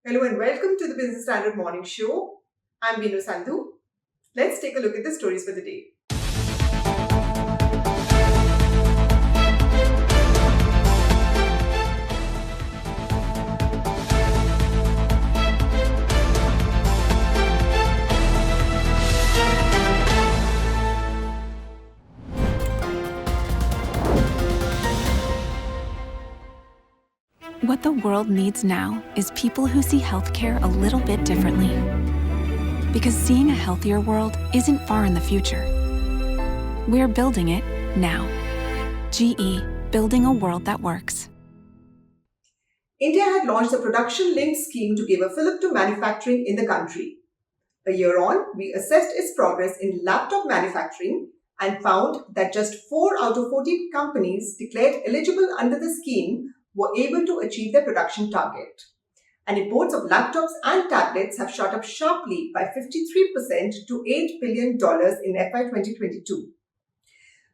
Hello and welcome to the Business Standard Morning Show. I'm Binu Sandhu. Let's take a look at the stories for the day. What the world needs now is people who see healthcare a little bit differently. Because seeing a healthier world isn't far in the future. We're building it now. GE, building a world that works. India had launched a production-linked scheme to give a fillip to manufacturing in the country. A year on, we assessed its progress in laptop manufacturing and found that just 4 out of 14 companies declared eligible under the scheme were able to achieve their production target. And imports of laptops and tablets have shot up sharply by 53% to $8 billion in FY 2022.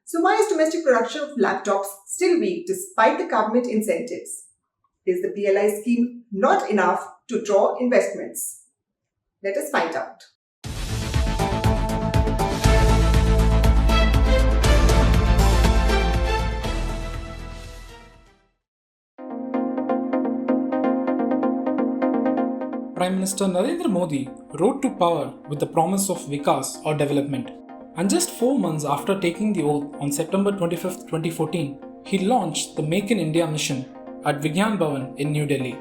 So why is domestic production of laptops still weak despite the government incentives? Is the PLI scheme not enough to draw investments? Let us find out. Prime Minister Narendra Modi rode to power with the promise of Vikas or development. And just 4 months after taking the oath on September 25, 2014, he launched the Make in India mission at Vigyan Bhavan in New Delhi.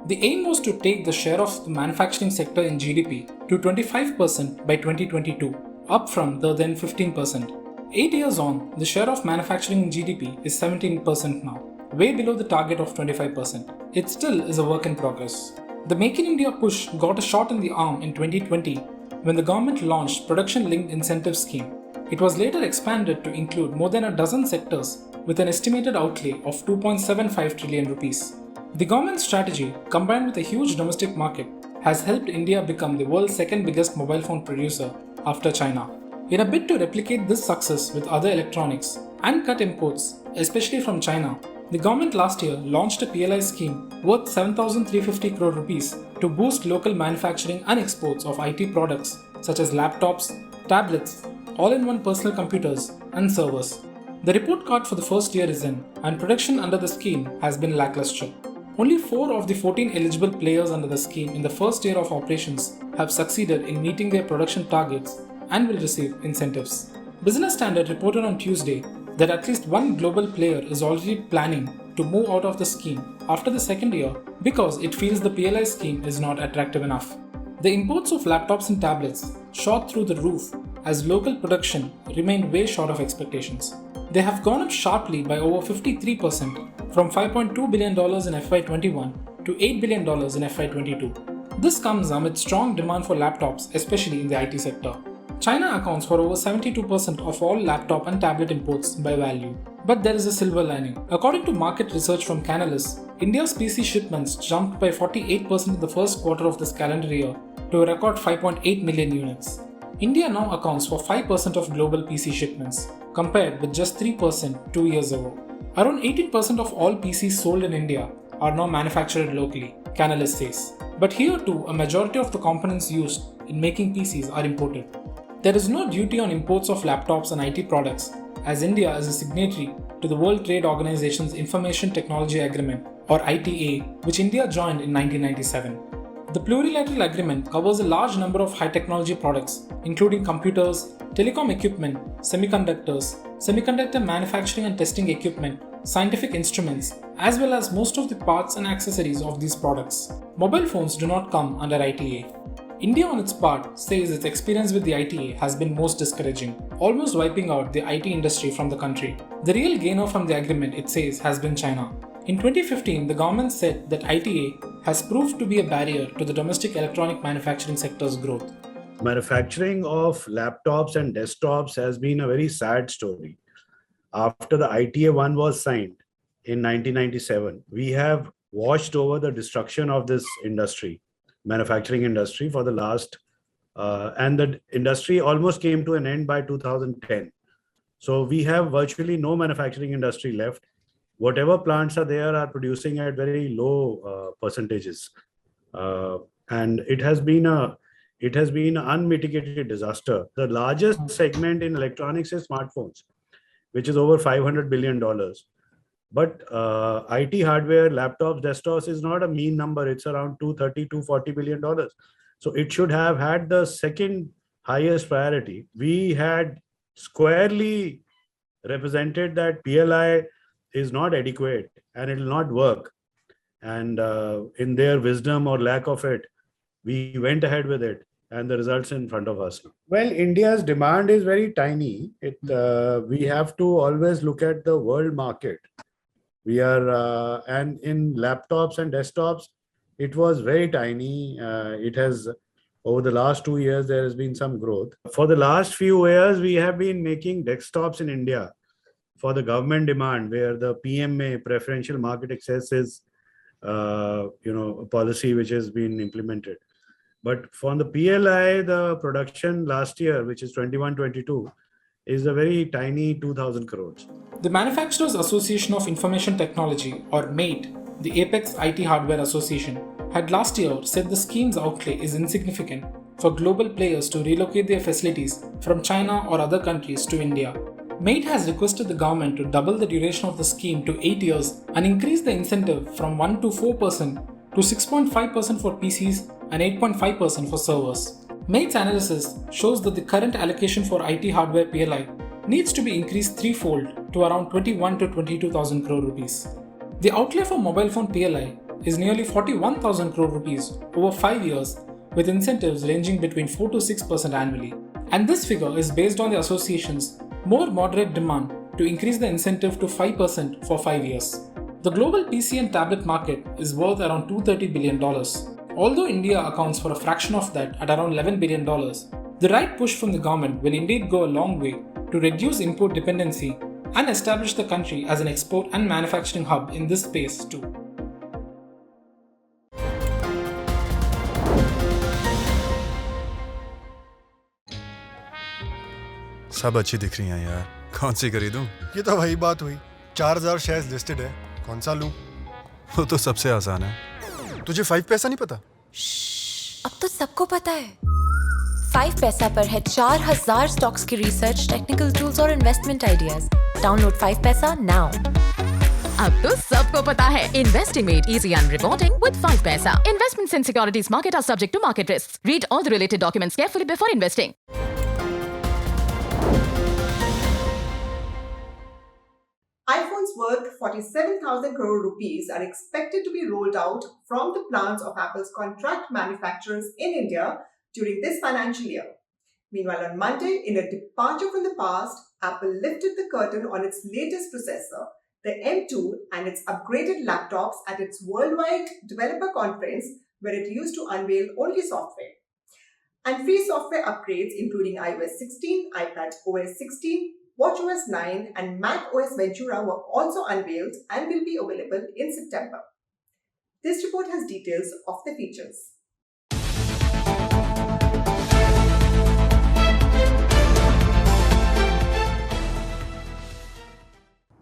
The aim was to take the share of the manufacturing sector in GDP to 25% by 2022, up from the then 15%. 8 years on, the share of manufacturing in GDP is 17% now, way below the target of 25%. It still is a work in progress. The Make in India push got a shot in the arm in 2020 when the government launched Production-Linked Incentive Scheme. It was later expanded to include more than a dozen sectors with an estimated outlay of 2.75 trillion rupees. The government strategy, combined with a huge domestic market, has helped India become the world's second biggest mobile phone producer after China. In a bid to replicate this success with other electronics and cut imports, especially from China, the government last year launched a PLI scheme worth 7,350 crore rupees to boost local manufacturing and exports of IT products such as laptops, tablets, all-in-one personal computers, and servers. The report card for the first year is in, and production under the scheme has been lackluster. Only 4 of the 14 eligible players under the scheme in the first year of operations have succeeded in meeting their production targets and will receive incentives. Business Standard reported on Tuesday that at least one global player is already planning to move out of the scheme after the second year because it feels the PLI scheme is not attractive enough. The imports of laptops and tablets shot through the roof as local production remained way short of expectations. They have gone up sharply by over 53% from $5.2 billion in FY21 to $8 billion in FY22. This comes amid strong demand for laptops, especially in the IT sector. China accounts for over 72% of all laptop and tablet imports by value. But there is a silver lining. According to market research from Canalys, India's PC shipments jumped by 48% in the first quarter of this calendar year to a record 5.8 million units. India now accounts for 5% of global PC shipments, compared with just 3% 2 years ago. Around 18% of all PCs sold in India are now manufactured locally, Canalys says. But here too, a majority of the components used in making PCs are imported. There is no duty on imports of laptops and IT products, as India is a signatory to the World Trade Organization's Information Technology Agreement, or ITA, which India joined in 1997. The plurilateral agreement covers a large number of high technology products, including computers, telecom equipment, semiconductors, semiconductor manufacturing and testing equipment, scientific instruments, as well as most of the parts and accessories of these products. Mobile phones do not come under ITA. India on its part says its experience with the ITA has been most discouraging, almost wiping out the IT industry from the country. The real gainer from the agreement, it says, has been China. In 2015, the government said that ITA has proved to be a barrier to the domestic electronic manufacturing sector's growth. Manufacturing of laptops and desktops has been a very sad story. After the ITA 1 was signed in 1997, we have watched over the destruction of this industry, manufacturing industry, for the last, and the industry almost came to an end by 2010. So we have virtually no manufacturing industry left. Whatever plants are there are producing at very low percentages. and it has been an unmitigated disaster. The largest segment in electronics is smartphones, which is over $500 billion. But IT hardware, laptops, desktops is not a mean number. It's around $240 billion. So it should have had the second highest priority. We had squarely represented that PLI is not adequate and it will not work. And in their wisdom or lack of it, we went ahead with it, and the results in front of us. Well, India's demand is very tiny. We have to always look at the world market. We are, and in laptops and desktops, it was very tiny. It has, over the last 2 years, there has been some growth. For the last few years, we have been making desktops in India for the government demand, where the PMA, preferential market access, is a policy which has been implemented. But for the PLI, the production last year, which is 21-22, is a very tiny 2,000 crores. The Manufacturers Association of Information Technology, or MATE, the Apex IT Hardware Association, had last year said the scheme's outlay is insignificant for global players to relocate their facilities from China or other countries to India. MATE has requested the government to double the duration of the scheme to 8 years and increase the incentive from 1 to 4% to 6.5% for PCs and 8.5% for servers. MATE's analysis shows that the current allocation for IT hardware PLI needs to be increased threefold to around 21 to 22,000 crore rupees. The outlay for mobile phone PLI is nearly 41,000 crore rupees over 5 years, with incentives ranging between 4 to 6% annually. And this figure is based on the association's more moderate demand to increase the incentive to 5% for 5 years. The global PC and tablet market is worth around $230 billion. Although India accounts for a fraction of that at around $11 billion, the right push from the government will indeed go a long way to reduce import dependency and establish the country as an export and manufacturing hub in this space too. सब अच्छी दिख रही हैं यार, कौन सी खरीदूं? ये तो वही बात हुई, 4000 शेयर्स लिस्टेड है, कौन सा लूं? वो तो सबसे आसान है। तुझे 5 पैसा नहीं पता? अब तो सबको पता है। 5 पैसा पर है 4000 स्टॉक्स की रिसर्च, टेक्निकल टूल्स और इन्वेस्टमेंट आइडियाज। डाउनलोड 5 पैसा नाउ। अब तो सबको पता है, investing made easy and rewarding with 5 paisa. Investments in securities market are subject to market risks. Read all the related documents carefully before investing. iPhones worth 47,000 crore rupees are expected to be rolled out from the plants of Apple's contract manufacturers in India during this financial year. Meanwhile, on Monday, in a departure from the past, Apple lifted the curtain on its latest processor, the M2, and its upgraded laptops at its worldwide developer conference, where it used to unveil only software. And free software upgrades including iOS 16, iPad OS 16, watchOS 9 and Mac OS Ventura were also unveiled and will be available in September. This report has details of the features.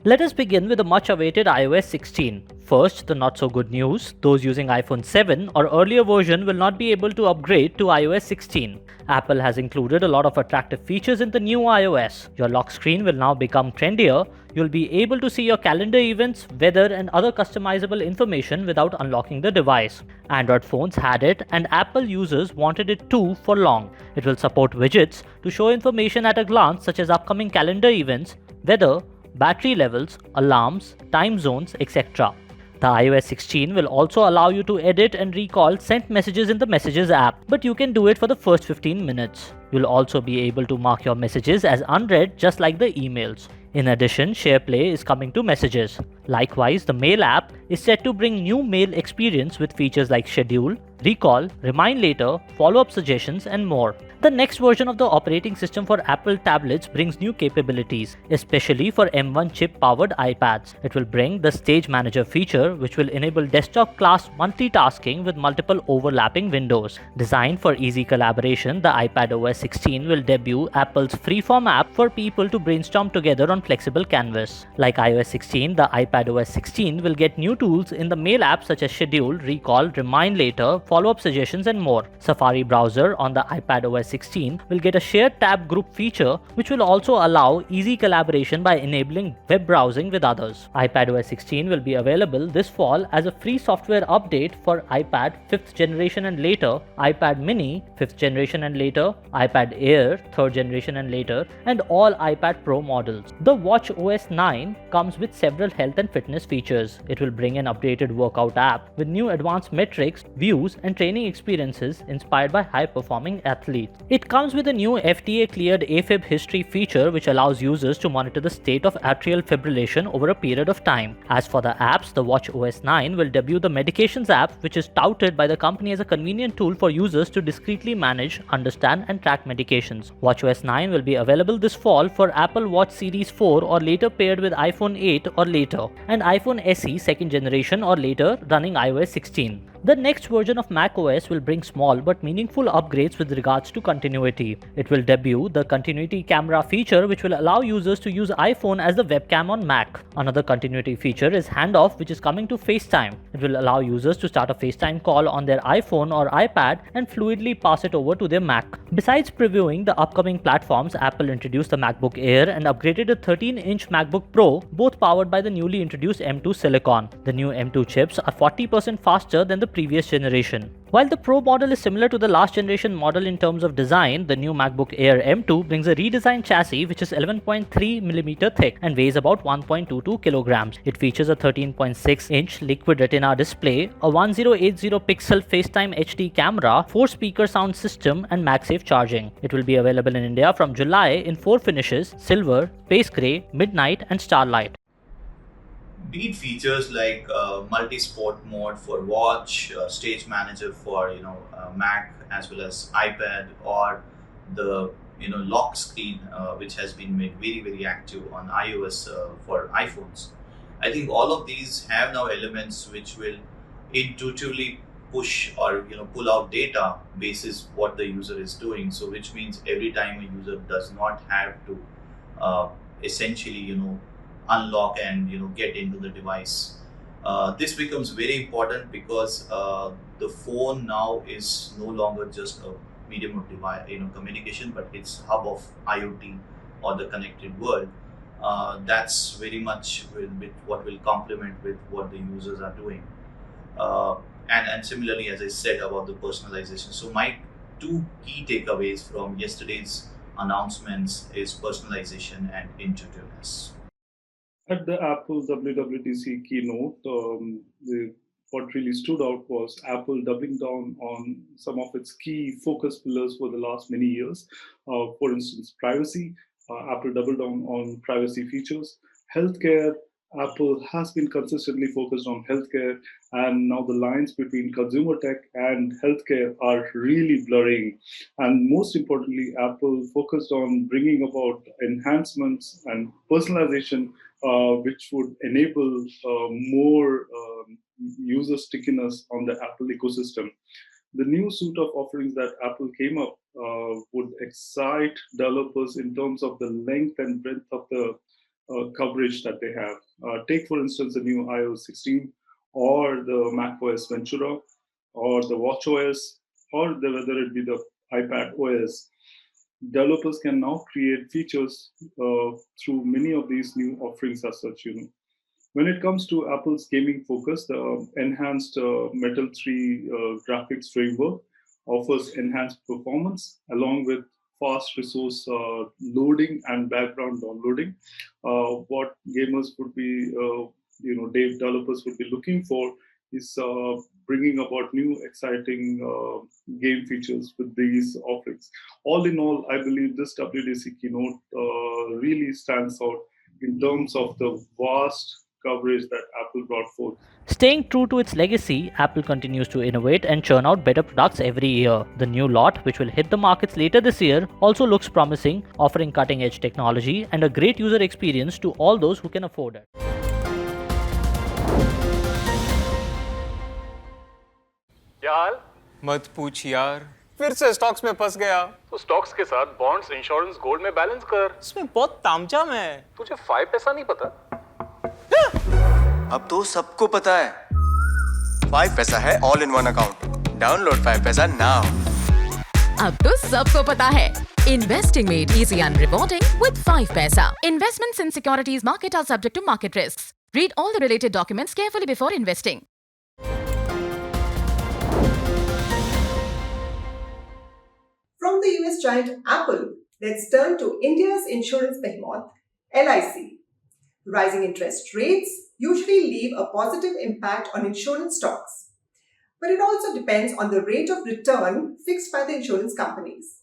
Let us begin with the much-awaited iOS 16. First, the not-so-good news: those using iPhone 7 or earlier version will not be able to upgrade to iOS 16. Apple has included a lot of attractive features in the new iOS. Your lock screen will now become trendier. You'll be able to see your calendar events, weather, and other customizable information without unlocking the device. Android phones had it, and Apple users wanted it too for long. It will support widgets to show information at a glance, such as upcoming calendar events, weather, battery levels, alarms, time zones, etc. The iOS 16 will also allow you to edit and recall sent messages in the Messages app, but you can do it for the first 15 minutes. You'll also be able to mark your messages as unread, just like the emails. In addition, SharePlay is coming to Messages. Likewise, the Mail app is set to bring new mail experience with features like Schedule, Recall, Remind Later, Follow-up suggestions, and more. The next version of the operating system for Apple tablets brings new capabilities, especially for M1 chip-powered iPads. It will bring the Stage Manager feature, which will enable desktop-class multitasking with multiple overlapping windows. Designed for easy collaboration, the iPadOS 16 will debut Apple's Freeform app for people to brainstorm together on flexible canvas. Like iOS 16, the iPadOS 16 will get new tools in the Mail app such as Schedule, Recall, Remind Later, follow-up suggestions and more. Safari browser on the iPadOS 16 will get a shared tab group feature, which will also allow easy collaboration by enabling web browsing with others. iPadOS 16 will be available this fall as a free software update for iPad 5th generation and later, iPad mini 5th generation and later, iPad Air 3rd generation and later, and all iPad Pro models. The watchOS 9 comes with several health and fitness features. It will bring an updated workout app with new advanced metrics, views, and training experiences inspired by high-performing athletes. It comes with a new FDA-cleared AFib history feature which allows users to monitor the state of atrial fibrillation over a period of time. As for the apps, the watchOS 9 will debut the Medications app, which is touted by the company as a convenient tool for users to discreetly manage, understand, and track medications. watchOS 9 will be available this fall for Apple Watch Series 4 or later paired with iPhone 8 or later, and iPhone SE 2nd generation or later running iOS 16. The next version of macOS will bring small but meaningful upgrades with regards to continuity. It will debut the continuity camera feature, which will allow users to use iPhone as the webcam on Mac. Another continuity feature is handoff, which is coming to FaceTime. It will allow users to start a FaceTime call on their iPhone or iPad and fluidly pass it over to their Mac. Besides previewing the upcoming platforms, Apple introduced the MacBook Air and upgraded a 13-inch MacBook Pro, both powered by the newly introduced M2 Silicon. The new M2 chips are 40% faster than the previous generation. While the Pro model is similar to the last generation model in terms of design, the new MacBook Air M2 brings a redesigned chassis which is 11.3mm thick and weighs about 1.22 kilograms. It features a 13.6-inch liquid retina display, a 1080-pixel FaceTime HD camera, 4-speaker sound system, and MagSafe charging. It will be available in India from July in 4 finishes: silver, space grey, midnight, and starlight. Be it features like multi-sport mode for watch, stage manager for Mac as well as iPad, or the lock screen which has been made very active on iOS for iPhones. I think all of these have now elements which will intuitively push or pull out data basis what the user is doing. So which means every time a user does not have to essentially unlock and get into the device. This becomes very important because the phone now is no longer just a medium of device, communication, but it's hub of IoT or the connected world. That's very much with what will complement with what the users are doing. And similarly, as I said about the personalization. So my two key takeaways from yesterday's announcements is personalization and intuitiveness. At the Apple WWDC keynote, what really stood out was Apple doubling down on some of its key focus pillars for the last many years. For instance, privacy. Apple doubled down on privacy features. Healthcare. Apple has been consistently focused on healthcare, and now the lines between consumer tech and healthcare are really blurring. And most importantly, Apple focused on bringing about enhancements and personalization which would enable more user stickiness on the Apple ecosystem. The new suite of offerings that Apple came up would excite developers in terms of the length and breadth of the coverage that they have. Take, for instance, the new iOS 16 or the macOS Ventura or the watchOS or whether it be the iPad OS. Developers can now create features through many of these new offerings as such. When it comes to Apple's gaming focus, the enhanced Metal 3 graphics framework offers enhanced performance along with fast resource loading and background downloading. What gamers would be, developers would be looking for is bringing about new exciting game features with these offerings. All in all, I believe this WWDC keynote really stands out in terms of the vast coverage that Apple brought forth. Staying true to its legacy, Apple continues to innovate and churn out better products every year. The new lot, which will hit the markets later this year, also looks promising, offering cutting-edge technology and a great user experience to all those who can afford it. यार मत पूछ यार, फिर से stocks में फंस गया। तो स्टॉक्स के साथ बॉन्ड्स, इंश्योरेंस, गोल्ड में बैलेंस कर। इसमें बहुत तामझाम है। तुझे 5 पैसा नहीं पता? अब तो सबको पता है 5 पैसा है all in one account. Download 5paisa now. अब तो सबको पता है. Investing made easy and rewarding with 5paisa. Investments in securities market are subject to market risks. Read all the related documents carefully before investing. From the US giant Apple, let's turn to India's insurance behemoth, LIC. Rising interest rates usually leave a positive impact on insurance stocks, but it also depends on the rate of return fixed by the insurance companies.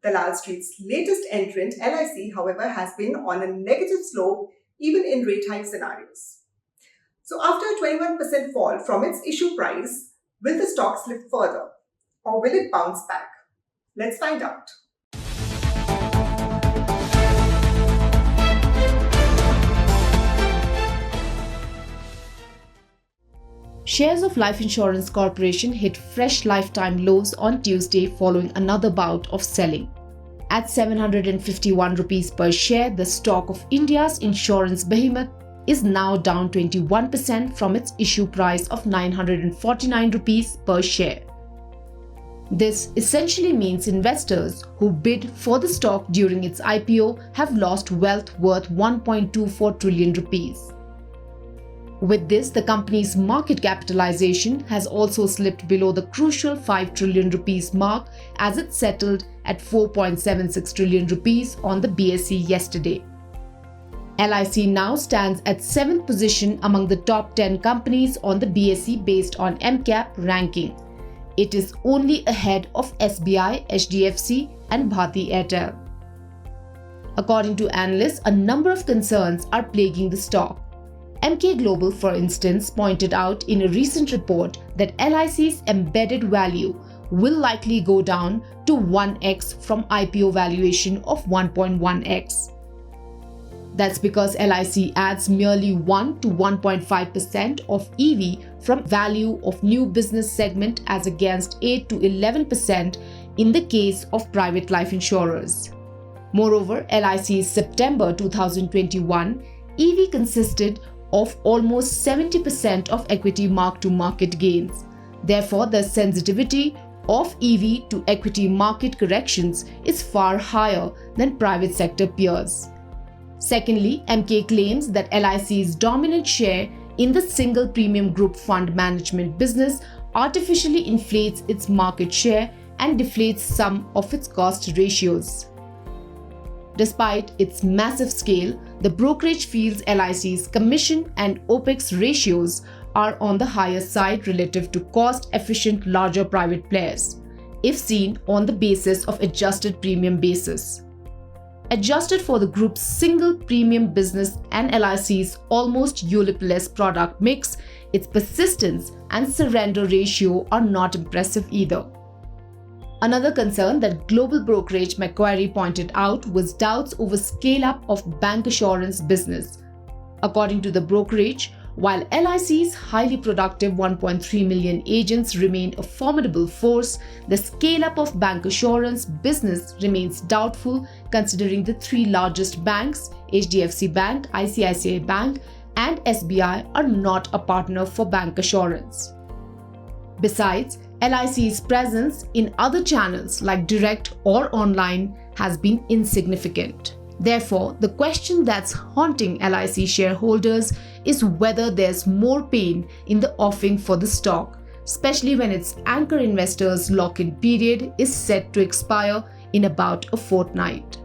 Dalal Street's latest entrant, LIC, however, has been on a negative slope even in rate hike scenarios. So after a 21% fall from its issue price, will the stock slip further or will it bounce back? Let's find out. Shares of Life Insurance Corporation hit fresh lifetime lows on Tuesday following another bout of selling. At 751 rupees per share, the stock of India's insurance behemoth is now down 21% from its issue price of 949 rupees per share. This essentially means investors who bid for the stock during its IPO have lost wealth worth 1.24 trillion rupees. With this, the company's market capitalization has also slipped below the crucial 5 trillion rupees mark as it settled at 4.76 trillion rupees on the BSE yesterday. LIC now stands at 7th position among the top 10 companies on the BSE based on MCAP ranking. It is only ahead of SBI, HDFC and Bharti Airtel. According to analysts, a number of concerns are plaguing the stock. MK Global, for instance, pointed out in a recent report that LIC's embedded value will likely go down to 1x from IPO valuation of 1.1x. That's because LIC adds merely 1 to 1.5% of EV from value of new business segment as against 8 to 11% in the case of private life insurers. Moreover, LIC's September 2021 EV consisted of almost 70% of equity mark-to-market gains. Therefore, the sensitivity of EV to equity market corrections is far higher than private sector peers. Secondly, MK claims that LIC's dominant share in the single premium group fund management business artificially inflates its market share and deflates some of its cost ratios. Despite its massive scale, the brokerage feels LIC's commission and OPEX ratios are on the higher side relative to cost-efficient larger private players, if seen on the basis of adjusted premium basis. Adjusted for the group's single premium business and LIC's almost ULIP-less product mix, its persistence and surrender ratio are not impressive either. Another concern that global brokerage Macquarie pointed out was doubts over scale-up of bancassurance business. According to the brokerage, while LIC's highly productive 1.3 million agents remain a formidable force, the scale-up of bancassurance business remains doubtful considering the three largest banks, HDFC Bank, ICICI Bank and SBI, are not a partner for bancassurance. Besides, LIC's presence in other channels like direct or online has been insignificant. Therefore, the question that's haunting LIC shareholders is whether there's more pain in the offing for the stock, especially when its anchor investors' lock-in period is set to expire in about a fortnight.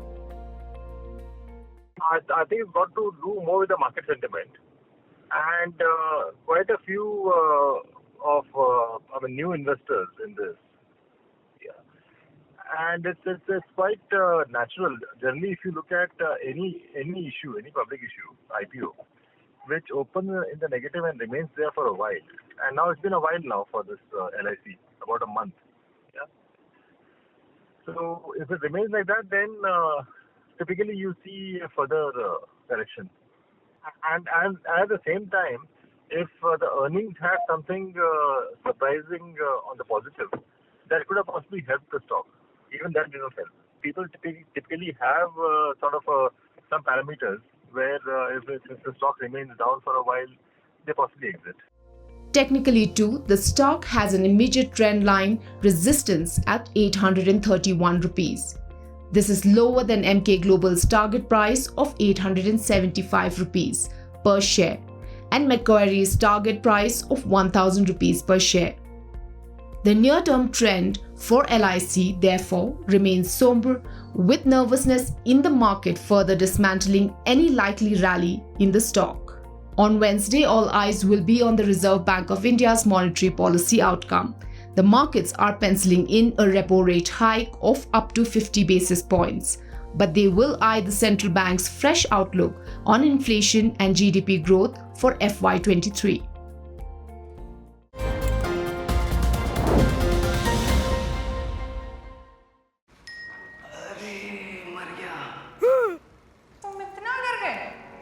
I think it's got to do more with the market sentiment, and quite a few new investors in this. Yeah, and it's quite natural. Generally, if you look at any issue, any public issue, IPO, which opens in the negative and remains there for a while, and now it's been a while now for this LIC, about a month. Yeah. So if it remains like that, then typically you see a further correction, and at the same time, if the earnings had something surprising on the positive, that could have possibly helped the stock. Even that did not help. People typically have some parameters where if the stock remains down for a while, they possibly exit. Technically too, the stock has an immediate trend line resistance at 831 rupees. This is lower than Emkay Global's target price of 875 rupees per share and Macquarie's target price of 1000 rupees per share. The near-term trend for LIC therefore remains somber, with nervousness in the market further dismantling any likely rally in the stock. On Wednesday, all eyes will be on the Reserve Bank of India's monetary policy outcome. The markets are penciling in a repo rate hike of up to 50 basis points, but they will eye the central bank's fresh outlook on inflation and GDP growth for FY23.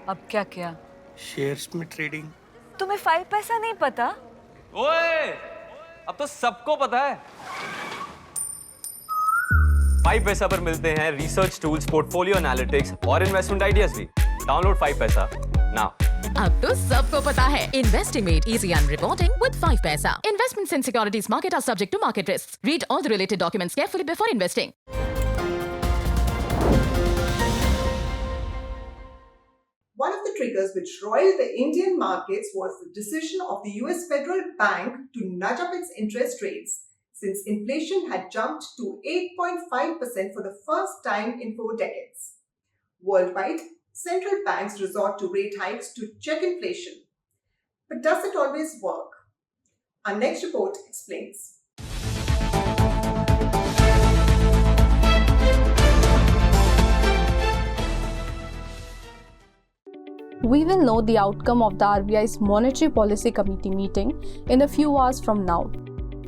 अब क्या किया? Shares में trading. तुम्हें 5 पैसा नहीं पता? ओए, अब तो सबको पता है। 5 पैसा पर मिलते हैं रिसर्च टूल्स, पोर्टफोलियो एनालिटिक्स और इन्वेस्टमेंट आइडियाज भी। डाउनलोड 5 पैसा नाउ। अब तो सबको पता है, investing made easy and reporting with 5 paisa. Investments in securities market are subject to market risks. Read all the related documents carefully before investing. One of the triggers which roiled the Indian markets was the decision of the US Federal Bank to nudge up its interest rates, since inflation had jumped to 8.5% for the first time in 4 decades. Worldwide, central banks resort to rate hikes to check inflation. But does it always work? Our next report explains. We will know the outcome of the RBI's Monetary Policy Committee meeting in a few hours from now.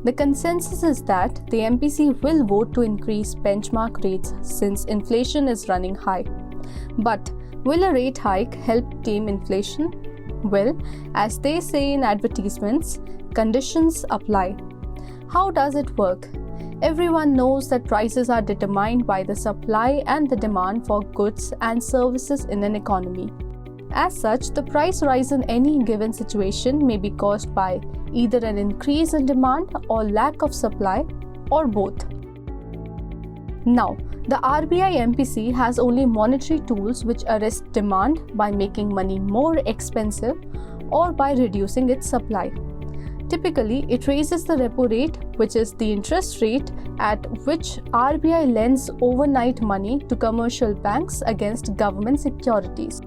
The consensus is that the MPC will vote to increase benchmark rates since inflation is running high. But will a rate hike help tame inflation? Well, as they say in advertisements, conditions apply. How does it work? Everyone knows that prices are determined by the supply and the demand for goods and services in an economy. As such, the price rise in any given situation may be caused by either an increase in demand or lack of supply, or both. Now, the RBI MPC has only monetary tools which arrest demand by making money more expensive or by reducing its supply. Typically, it raises the repo rate, which is the interest rate at which RBI lends overnight money to commercial banks against government securities.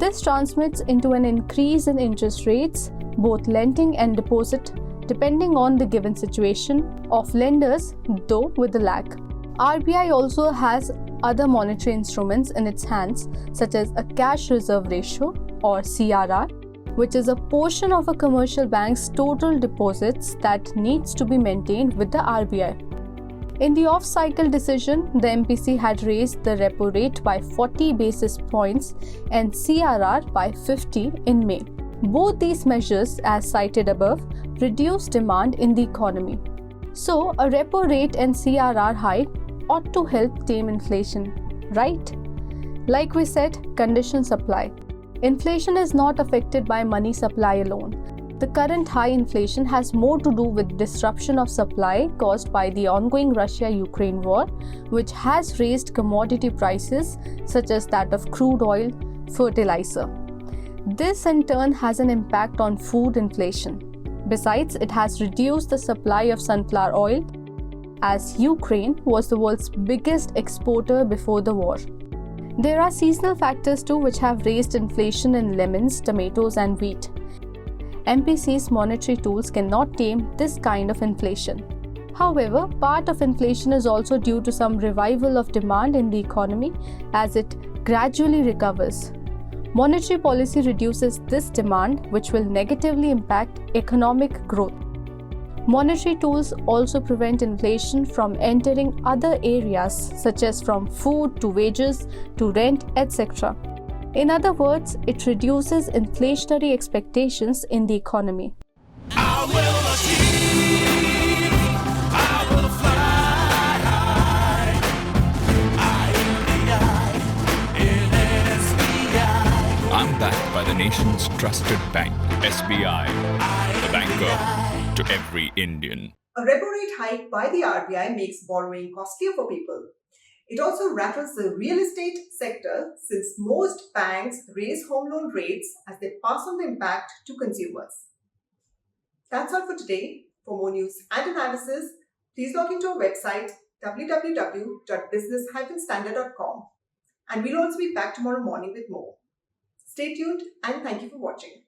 This transmits into an increase in interest rates, both lending and deposit, depending on the given situation of lenders, though with a lag. RBI also has other monetary instruments in its hands, such as a cash reserve ratio or CRR, which is a portion of a commercial bank's total deposits that needs to be maintained with the RBI. In the off-cycle decision, the MPC had raised the repo rate by 40 basis points and CRR by 50 in May. Both these measures, as cited above, reduce demand in the economy. So, a repo rate and CRR hike ought to help tame inflation, right? Like we said, conditions apply. Inflation is not affected by money supply alone. The current high inflation has more to do with disruption of supply caused by the ongoing Russia-Ukraine war, which has raised commodity prices such as that of crude oil, fertilizer. This in turn has an impact on food inflation. Besides, it has reduced the supply of sunflower oil, as Ukraine was the world's biggest exporter before the war. There are seasonal factors too which have raised inflation in lemons, tomatoes and wheat. MPC's monetary tools cannot tame this kind of inflation. However, part of inflation is also due to some revival of demand in the economy as it gradually recovers. Monetary policy reduces this demand, which will negatively impact economic growth. Monetary tools also prevent inflation from entering other areas such as from food to wages to rent, etc. In other words, it reduces inflationary expectations in the economy. I'm backed by the nation's trusted bank, SBI, the banker to every Indian. A repo rate hike by the RBI makes borrowing costlier for people. It also rattles the real estate sector since most banks raise home loan rates as they pass on the impact to consumers. That's all for today. For more news and analysis, please log into our website www.business-standard.com, and we'll also be back tomorrow morning with more. Stay tuned and thank you for watching.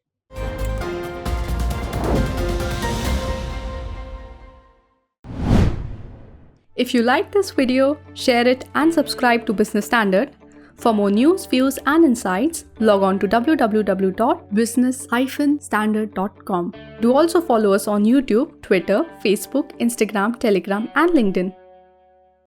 If you like this video, share it and subscribe to Business Standard. For more news, views and insights, log on to www.business-standard.com. Do also follow us on YouTube, Twitter, Facebook, Instagram, Telegram and LinkedIn.